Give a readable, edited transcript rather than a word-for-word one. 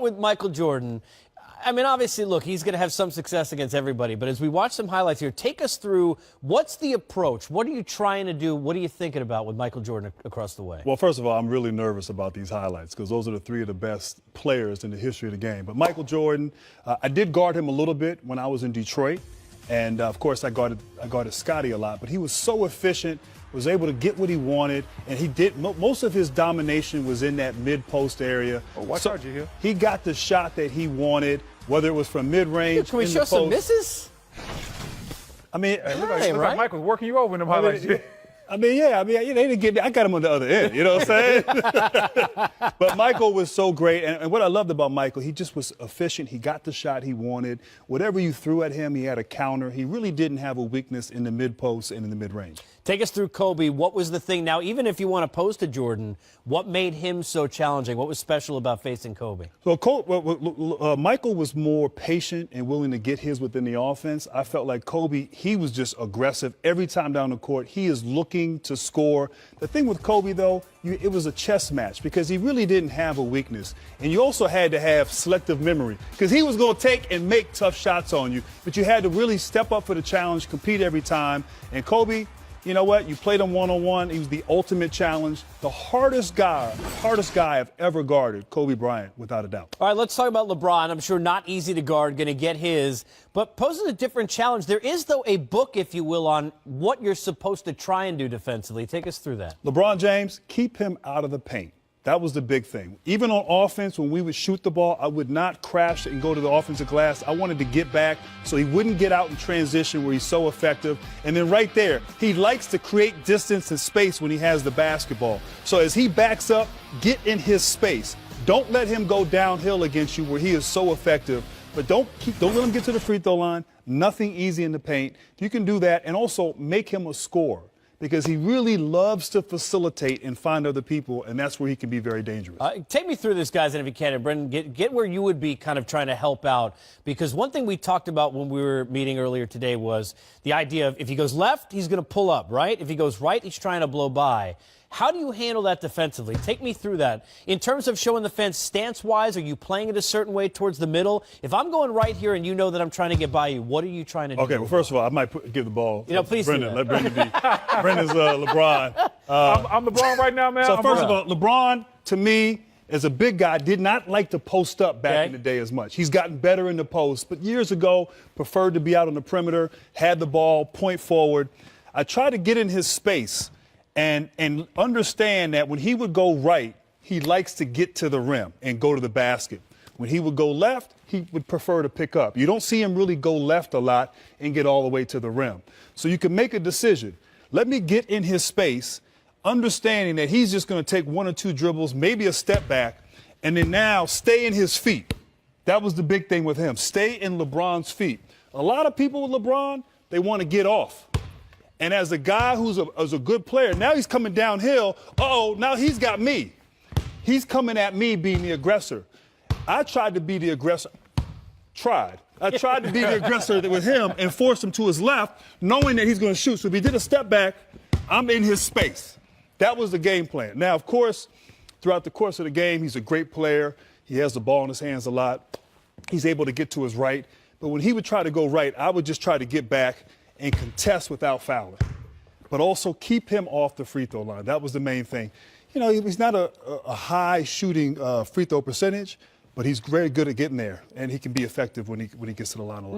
start with Michael Jordan. I mean, obviously, look, he's going to have some success against everybody. But as we watch some highlights here, take us through what's the approach? What are you trying to do? What are you thinking about with Michael Jordan across the way? Well, first of all, I'm really nervous about these highlights because those are the three of the best players in the history of the game. But Michael Jordan, I did guard him a little bit when I was in Detroit. And, of course, I guarded Scottie a lot. But he was so efficient, was able to get what he wanted, and he did most of his domination was in that mid-post area. Oh, watch out, you here. He got the shot that he wanted, whether it was from mid-range. Can we show some misses? I mean, Hey, look like Mike was working you over in them highlights. they didn't get me. I got him on the other end, you know what I'm saying? But Michael was so great, and what I loved about Michael, he just was efficient. He got the shot he wanted. Whatever you threw at him, he had a counter. He really didn't have a weakness in the mid-post and in the mid-range. Take us through Kobe. What was the thing? Now, even if you want to pose to Jordan, what made him so challenging? What was special about facing Kobe? So Michael was more patient and willing to get his within the offense. I felt like Kobe, he was just aggressive every time down the court. He is looking to score. The thing with Kobe, though, it was a chess match because he really didn't have a weakness. And you also had to have selective memory because he was going to take and make tough shots on you. But you had to really step up for the challenge, compete every time. And Kobe, you know what? You played him one-on-one. He was the ultimate challenge. The hardest guy I've ever guarded, Kobe Bryant, without a doubt. All right, let's talk about LeBron. I'm sure not easy to guard, going to get his, but poses a different challenge. There is, though, a book, if you will, on what you're supposed to try and do defensively. Take us through that. LeBron James, keep him out of the paint. That was the big thing. Even on offense, when we would shoot the ball, I would not crash and go to the offensive glass. I wanted to get back so he wouldn't get out in transition where he's so effective. And then right there, he likes to create distance and space when he has the basketball. So as he backs up, get in his space. Don't let him go downhill against you where he is so effective. But don't let him get to the free throw line. Nothing easy in the paint. You can do that and also make him a scorer, because he really loves to facilitate and find other people, and that's where he can be very dangerous. Take me through this, guys, and if you can, and Brendan, get where you would be kind of trying to help out, because one thing we talked about when we were meeting earlier today was the idea of if he goes left, he's going to pull up, right? If he goes right, he's trying to blow by. How do you handle that defensively? Take me through that. In terms of showing the fence stance-wise, are you playing it a certain way towards the middle? If I'm going right here and you know that I'm trying to get by you, what are you trying to do? Okay, well, first of all, I might give the ball to please Brendan. Let Brendan be. Brendan's LeBron. I'm LeBron right now, man. So first of all, LeBron, to me, as a big guy, did not like to post up back in the day as much. He's gotten better in the post, but years ago, preferred to be out on the perimeter, had the ball, point forward. I tried to get in his space and understand that when he would go right, he likes to get to the rim and go to the basket. When he would go left, he would prefer to pick up. You don't see him really go left a lot and get all the way to the rim. So you can make a decision. Let me get in his space, understanding that he's just going to take one or two dribbles, maybe a step back, and then now stay in his feet. That was the big thing with him. Stay in LeBron's feet. A lot of people with LeBron, they want to get off. And as a guy who's a good player, now he's coming downhill. Uh-oh, now he's got me. He's coming at me being the aggressor. I tried to be the aggressor. I tried to be the aggressor with him and force him to his left, knowing that he's going to shoot. So if he did a step back, I'm in his space. That was the game plan. Now, of course, throughout the course of the game, he's a great player. He has the ball in his hands a lot. He's able to get to his right. But when he would try to go right, I would just try to get back and contest without fouling, but also keep him off the free throw line. That was the main thing. You know, he's not a high shooting free throw percentage, but he's very good at getting there, and he can be effective when he gets to the line a lot.